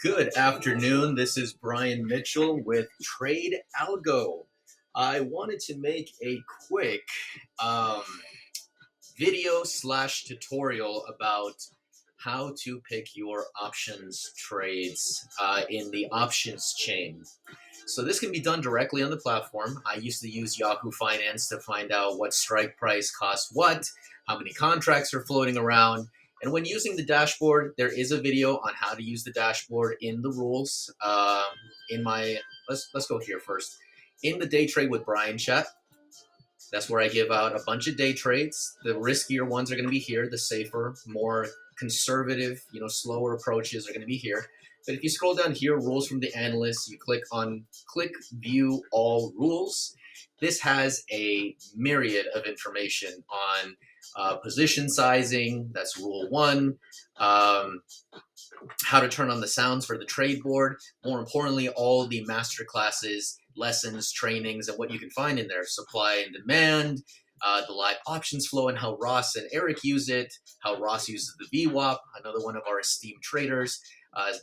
Good afternoon. This is Brian Mitchell with Trade Algo. I wanted to make a quick um, video slash tutorial about how to pick your options trades in the options chain. So this can be done directly on the platform. I used to use Yahoo Finance to find out what strike price costs what, how many contracts are floating around. And when using the dashboard, there is a video on how to use the dashboard in the rules. In my let's go here first. In the day trade with Brian chat, that's where I give out a bunch of day trades. The riskier ones are going to be here. The safer, more conservative, slower approaches are going to be here. But if you scroll down here, rules from the analyst, you click view all rules. This has a myriad of information on position sizing. That's rule one. How to turn on the sounds for the trade board. More importantly, all the master classes, lessons, trainings, and what you can find in there. Supply and demand, the live options flow and how Ross and Eric use it, how Ross uses the VWAP, another one of our esteemed traders,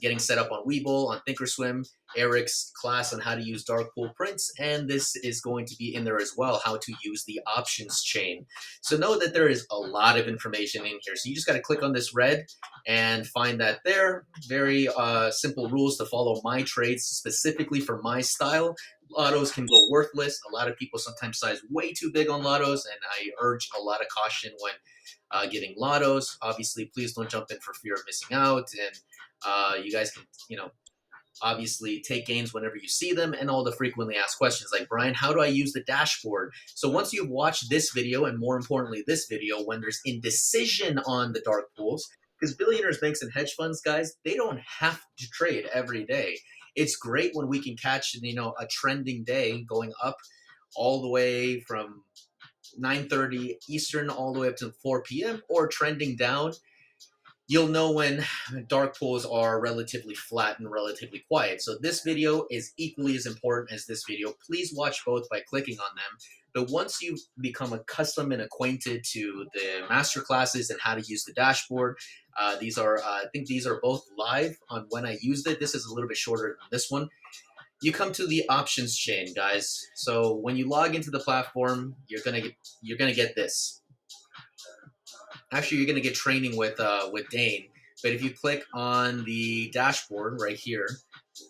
getting set up on Webull, on Thinkorswim, Eric's class on how to use dark pool prints, and this is going to be in there as well, how to use the options chain. So know that there is a lot of information in here. So you just got to click on this red and find that there. Very simple rules to follow my trades specifically for my style. Lottos can go worthless. A lot of people sometimes size way too big on lottos, and I urge a lot of caution when getting lottos. Obviously, please don't jump in for fear of missing out, and you guys can, obviously take gains whenever you see them, and all the frequently asked questions like, Brian, how do I use the dashboard? So once you've watched this video, and more importantly this video, when there's indecision on the dark pools, because billionaires, banks, and hedge funds, guys, they don't have to trade every day. It's great when we can catch a trending day going up all the way from 9:30 Eastern all the way up to 4 p.m. or trending down. You'll know when dark pools are relatively flat and relatively quiet. So this video is equally as important as this video. Please watch both by clicking on them. But once you've become accustomed and acquainted to the master classes and how to use the dashboard, I think these are both live on when I used it. This is a little bit shorter than this one. You come to the options chain, guys. So when you log into the platform, you're gonna get this. Actually, you're going to get training with Dane. But if you click on the dashboard right here,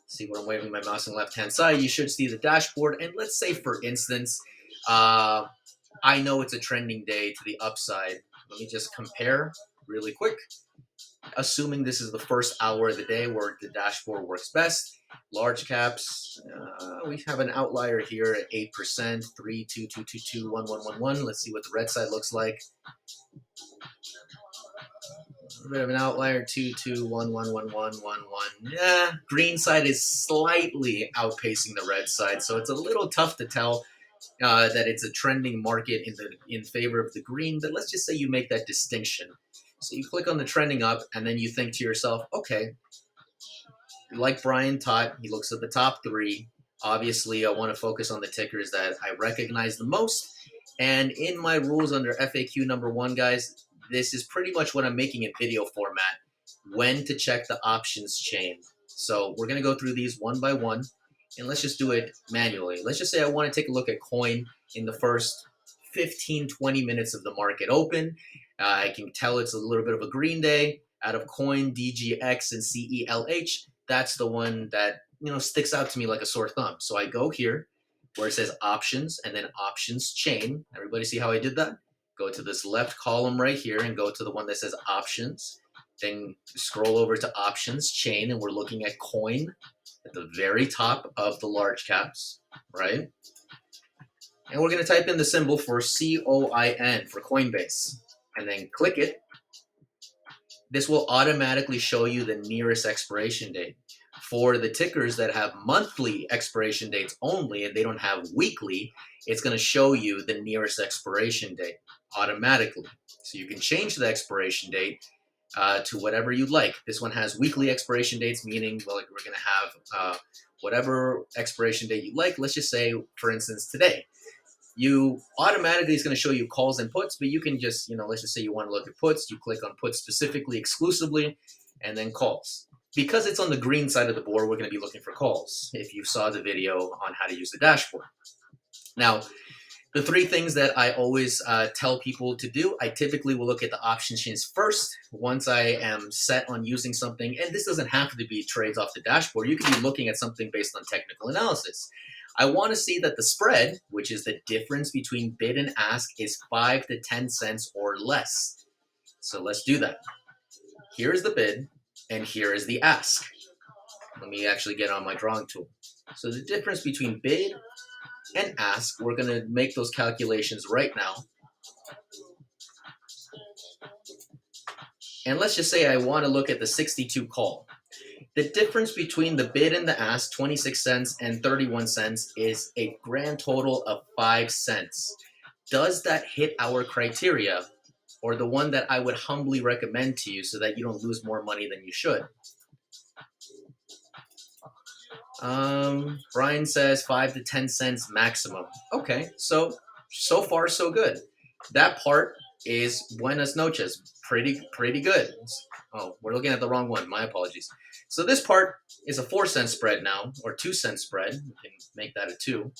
see where I'm waving my mouse on the left-hand side, you should see the dashboard. And let's say, for instance, I know it's a trending day to the upside. Let me just compare really quick. Assuming this is the first hour of the day where the dashboard works best. Large caps, we have an outlier here at 8%, 3, 2, 2, 2, 2, 1, 1, 1, 1. Let's see what the red side looks like. A bit of an outlier, 2, 2, 1, 1, 1, 1, 1, 1. Yeah, green side is slightly outpacing the red side, so it's a little tough to tell that it's a trending market in favor of the green, but let's just say you make that distinction. So you click on the trending up, and then you think to yourself, okay, like Brian taught, he looks at the top three. Obviously, I want to focus on the tickers that I recognize the most. And in my rules under FAQ number 1, guys, this is pretty much what I'm making in video format, when to check the options chain. So we're going to go through these one by one, and let's just do it manually. Let's just say I want to take a look at coin in the first 15, 20 minutes of the market open. I can tell it's a little bit of a green day. Out of coin, DGX, and CELH, that's the one that sticks out to me like a sore thumb. So I go here where it says options and then options chain. Everybody see how I did that? Go to this left column right here and go to the one that says options. Then scroll over to options chain, and we're looking at coin at the very top of the large caps, right? And we're going to type in the symbol for COIN for Coinbase, and then click it. This will automatically show you the nearest expiration date. For the tickers that have monthly expiration dates only and they don't have weekly, it's going to show you the nearest expiration date automatically. So you can change the expiration date to whatever you'd like. This one has weekly expiration dates, meaning we're going to have whatever expiration date you like. Let's just say, for instance, today. You automatically is going to show you calls and puts, but you can just, let's just say you want to look at puts. You click on puts specifically, exclusively, and then calls. Because it's on the green side of the board, we're going to be looking for calls if you saw the video on how to use the dashboard. Now, the three things that I always tell people to do, I typically will look at the option chains first once I am set on using something. And this doesn't have to be trades off the dashboard. You can be looking at something based on technical analysis. I want to see that the spread, which is the difference between bid and ask, is 5 to 10 cents or less. So let's do that. Here is the bid and here is the ask. Let me actually get on my drawing tool. So the difference between bid and ask, we're going to make those calculations right now. And let's just say I want to look at the 62 call. The difference between the bid and the ask, 26 cents and 31 cents, is a grand total of 5 cents. Does that hit our criteria, or the one that I would humbly recommend to you so that you don't lose more money than you should? Brian says 5 to 10 cents maximum. Okay, so far so good. That part is buenas noches. Pretty good. Oh, we're looking at the wrong one. My apologies. So this part is a 4-cent spread now, or 2-cent spread. We can make that a 2.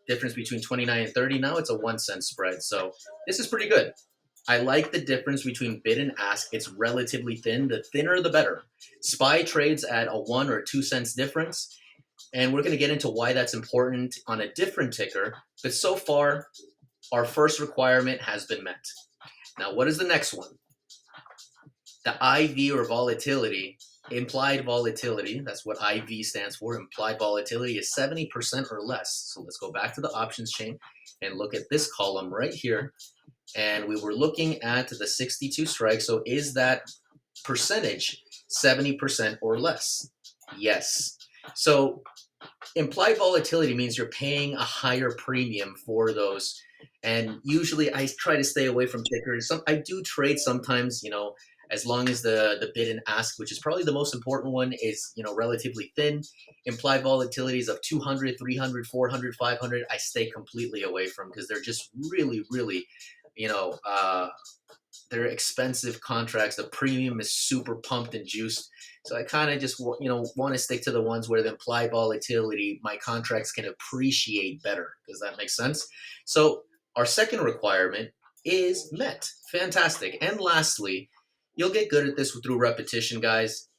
Difference between 29 and 30. Now it's a 1-cent spread. So this is pretty good. I like the difference between bid and ask. It's relatively thin. The thinner, the better. SPY trades at a 1 or 2 cents difference, and we're going to get into why that's important on a different ticker. But so far, our first requirement has been met. Now, what is the next one? The IV, or volatility, implied volatility, that's what IV stands for, implied volatility, is 70% or less. So let's go back to the options chain and look at this column right here. And we were looking at the 62 strike. So is that percentage 70% or less? Yes. So implied volatility means you're paying a higher premium for those. And usually I try to stay away from tickers. I do trade sometimes, as long as the bid and ask, which is probably the most important one, is, relatively thin. Implied volatilities of 200, 300, 400, 500, I stay completely away from, because they're just really, really, they're expensive contracts. The premium is super pumped and juiced. So I kind of just, want to stick to the ones where the implied volatility, my contracts can appreciate better. Does that make sense? So our second requirement is met. Fantastic. And lastly, you'll get good at this through repetition, guys.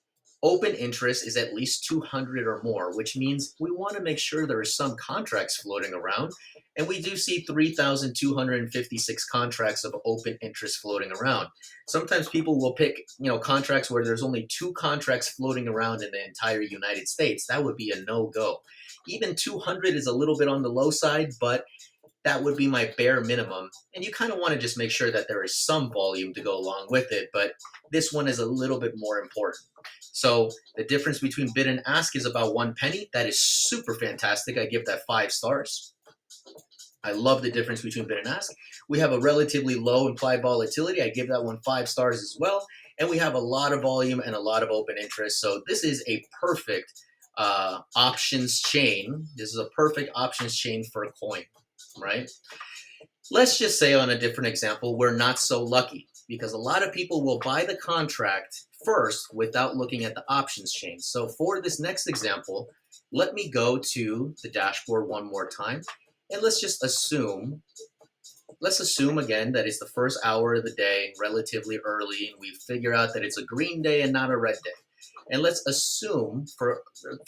Open interest is at least 200 or more, which means we want to make sure there are some contracts floating around. And we do see 3,256 contracts of open interest floating around. Sometimes people will pick, contracts where there's only 2 contracts floating around in the entire United States. That would be a no-go. Even 200 is a little bit on the low side, but that would be my bare minimum. And you kind of want to just make sure that there is some volume to go along with it, but this one is a little bit more important. So the difference between bid and ask is about 1 penny. That is super fantastic. I give that 5 stars. I love the difference between bid and ask. We have a relatively low implied volatility. I give that one 5 stars as well. And we have a lot of volume and a lot of open interest. So this is a perfect options chain. This is a perfect options chain for a coin, right? Let's just say, on a different example, we're not so lucky, because a lot of people will buy the contract first without looking at the options chain. So for this next example, let me go to the dashboard one more time, and let's assume again that it's the first hour of the day, relatively early, and we figure out that it's a green day and not a red day. And let's assume, for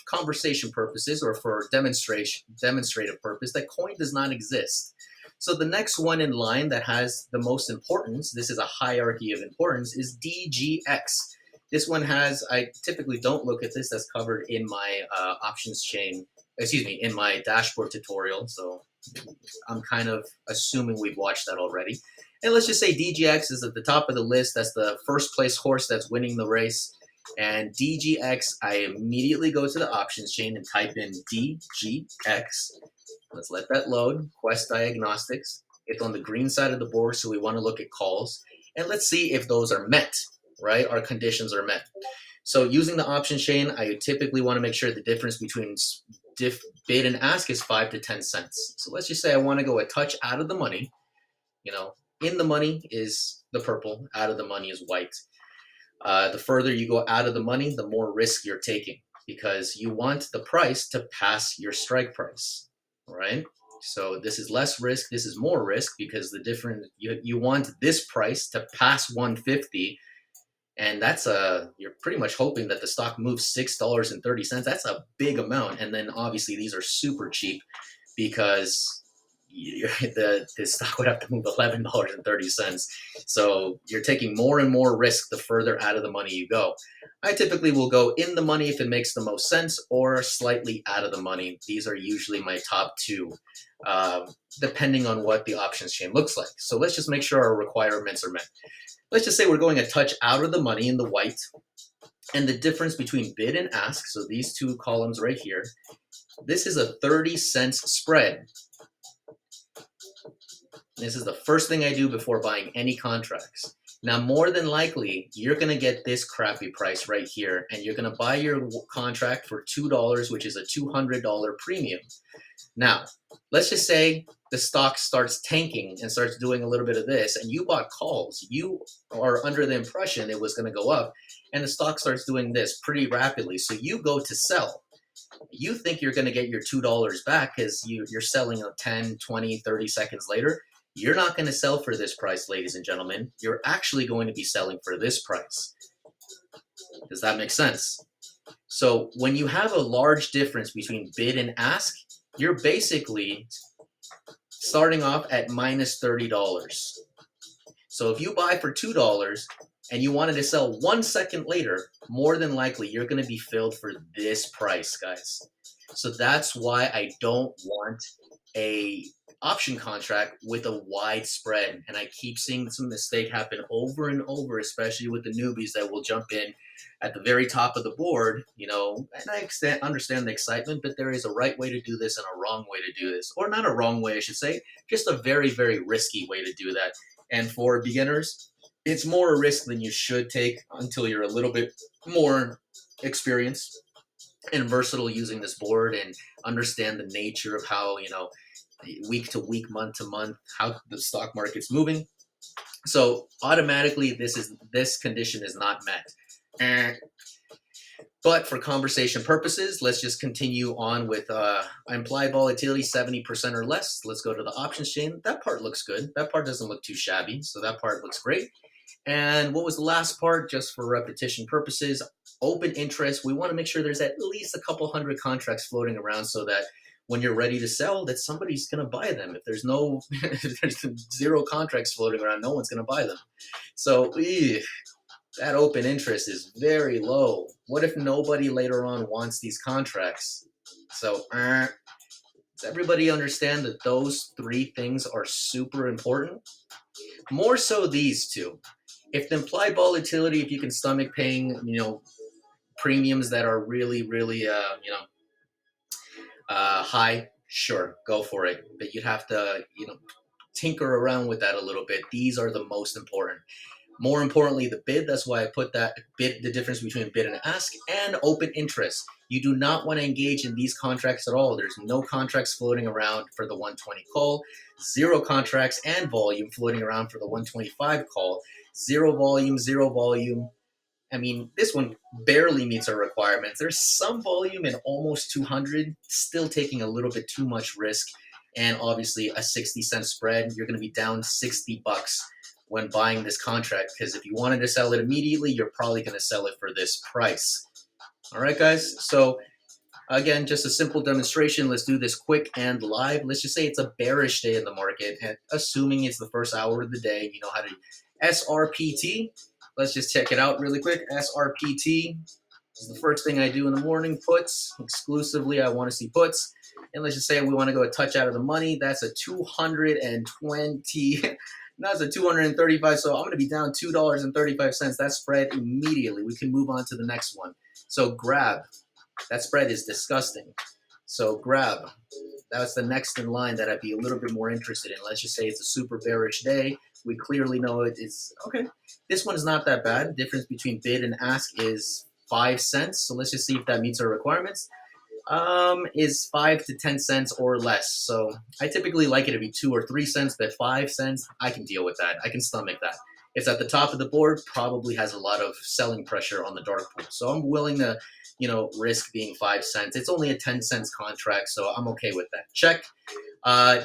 conversation purposes or for demonstrative purpose, that coin does not exist. So the next one in line that has the most importance, this is a hierarchy of importance, is DGX. This one has, I typically don't look at this, that's covered in my options chain, in my dashboard tutorial. So I'm kind of assuming we've watched that already. And let's just say DGX is at the top of the list. That's the first place horse that's winning the race. And DGX, I immediately go to the options chain and type in DGX. Let's let that load. Quest Diagnostics. It's on the green side of the board, so we want to look at calls. And let's see if those are met, right? Our conditions are met. So using the option chain, I typically want to make sure the difference between bid and ask is 5 to 10 cents. So let's just say I want to go a touch out of the money. In the money is the purple, out of the money is white. The further you go out of the money, the more risk you're taking because you want the price to pass your strike price, right? So this is less risk, this is more risk because the different you want this price to pass 150, and that's you're pretty much hoping that the stock moves $6.30. That's a big amount, and then obviously these are super cheap because the stock would have to move $11.30. So you're taking more and more risk the further out of the money you go. I typically will go in the money if it makes the most sense, or slightly out of the money. These are usually my top two, depending on what the options chain looks like. So let's just make sure our requirements are met. Let's just say we're going a touch out of the money in the white, and the difference between bid and ask, so these two columns right here, this is a 30-cent spread. This is the first thing I do before buying any contracts. Now, more than likely, you're going to get this crappy price right here, and you're going to buy your contract for $2, which is a $200 premium. Now, let's just say the stock starts tanking and starts doing a little bit of this, and you bought calls. You are under the impression it was going to go up, and the stock starts doing this pretty rapidly. So you go to sell. You think you're going to get your $2 back because you're selling 10, 20, 30 seconds later. You're not going to sell for this price, ladies and gentlemen. You're actually going to be selling for this price. Does that make sense? So when you have a large difference between bid and ask, you're basically starting off at minus $30. So if you buy for $2 and you wanted to sell 1 second later, more than likely you're going to be filled for this price, guys. So that's why I don't want a option contract with a wide spread. And I keep seeing some mistake happen over and over, especially with the newbies that will jump in at the very top of the board, and I understand the excitement, but there is a right way to do this and a wrong way to do this. Or not a wrong way, I should say, just a very, very risky way to do that. And for beginners, it's more a risk than you should take until you're a little bit more experienced and versatile using this board and understand the nature of how, week to week, month to month, how the stock market's moving. So automatically this condition is not met. But for conversation purposes, let's just continue on with implied volatility 70% or less. Let's go to the options chain. That part looks good. That part doesn't look too shabby. So that part looks great. And what was the last part? Just for repetition purposes, open interest. We want to make sure there's at least a couple hundred contracts floating around so that when you're ready to sell, that somebody's going to buy them. If there's if there's zero contracts floating around, no one's going to buy them. So that open interest is very low. What if nobody later on wants these contracts? So does everybody understand that those three things are super important? More so these two. If the implied volatility, if you can stomach paying, premiums that are really, really, high, sure, go for it. But you'd have to, tinker around with that a little bit. These are the most important. More importantly, the bid. That's why I put that bid, the difference between bid and ask, and open interest. You do not want to engage in these contracts at all. There's no contracts floating around for the 120 call, zero contracts and volume floating around for the 125 call, zero volume, zero volume. I mean, this one barely meets our requirements. There's some volume in almost 200, still taking a little bit too much risk. And obviously a 60-cent spread, you're going to be down $60 when buying this contract, because if you wanted to sell it immediately, you're probably going to sell it for this price. All right, guys. So again, just a simple demonstration. Let's do this quick and live. Let's just say it's a bearish day in the market, and assuming it's the first hour of the day, you know how to SRPT. Let's just check it out really quick. SRPT is the first thing I do in the morning. Puts exclusively. I want to see puts. And let's just say we want to go a touch out of the money. That's a 220. That's a 235. So I'm going to be down $2.35. That spread immediately. We can move on to the next one. So grab. That spread is disgusting. So grab. That's the next in line that I'd be a little bit more interested in. Let's just say it's a super bearish day. We clearly know it is okay. This one's not that bad. The difference between bid and ask is 5 cents. So let's just see if that meets our requirements. Is 5 to 10 cents or less. So I typically like it to be 2 or 3 cents, but 5 cents, I can deal with that. I can stomach that. It's at the top of the board, probably has a lot of selling pressure on the dark pool. So I'm willing to, risk being 5 cents. It's only a 10 cents contract, so I'm okay with that. Check.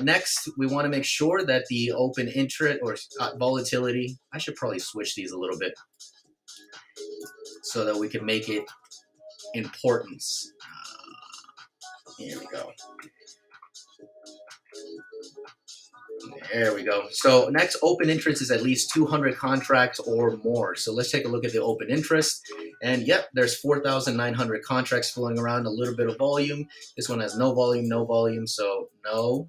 Next, we want to make sure that the open interest or volatility, I should probably switch these a little bit so that we can make it importance. Here we go. There we go. So next, open interest is at least 200 contracts or more. So let's take a look at the open interest. And yep, there's 4,900 contracts flowing around, a little bit of volume. This one has no volume, so no.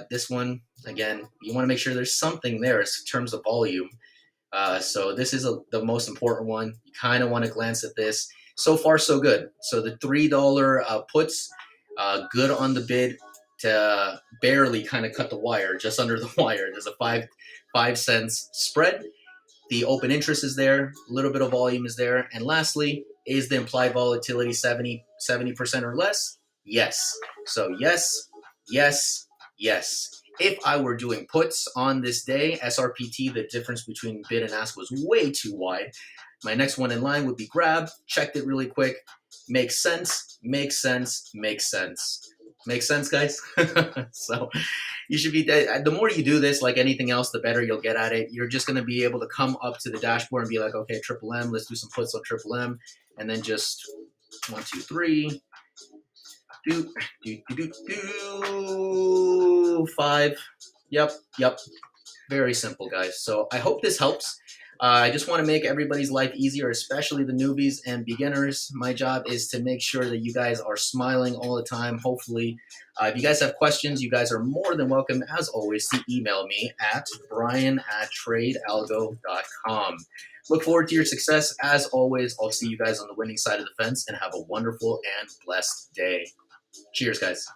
This one, again, you want to make sure there's something there in terms of volume. So this is the most important one. You kind of want to glance at this. So far, so good. So the $3 puts, good on the bid to barely kind of cut the wire, just under the wire. There's a 5 cents spread. The open interest is there. A little bit of volume is there. And lastly, is the implied volatility 70% or less? Yes. So yes, yes, yes. If I were doing puts on this day, SRPT, the difference between bid and ask was way too wide. My next one in line would be grab. Checked it really quick. Makes sense, makes sense, makes sense. Makes sense, guys? So you should be, the more you do this, like anything else, the better you'll get at it. You're just going to be able to come up to the dashboard and be like, okay, triple M, let's do some puts on triple M. And then just 1, 2, 3. Do, 5. Yep. Very simple, guys. So I hope this helps. I just want to make everybody's life easier, especially the newbies and beginners. My job is to make sure that you guys are smiling all the time, hopefully. If you guys have questions, you guys are more than welcome, as always, to email me at brian@tradealgo.com. Look forward to your success. As always, I'll see you guys on the winning side of the fence, and have a wonderful and blessed day. Cheers, guys.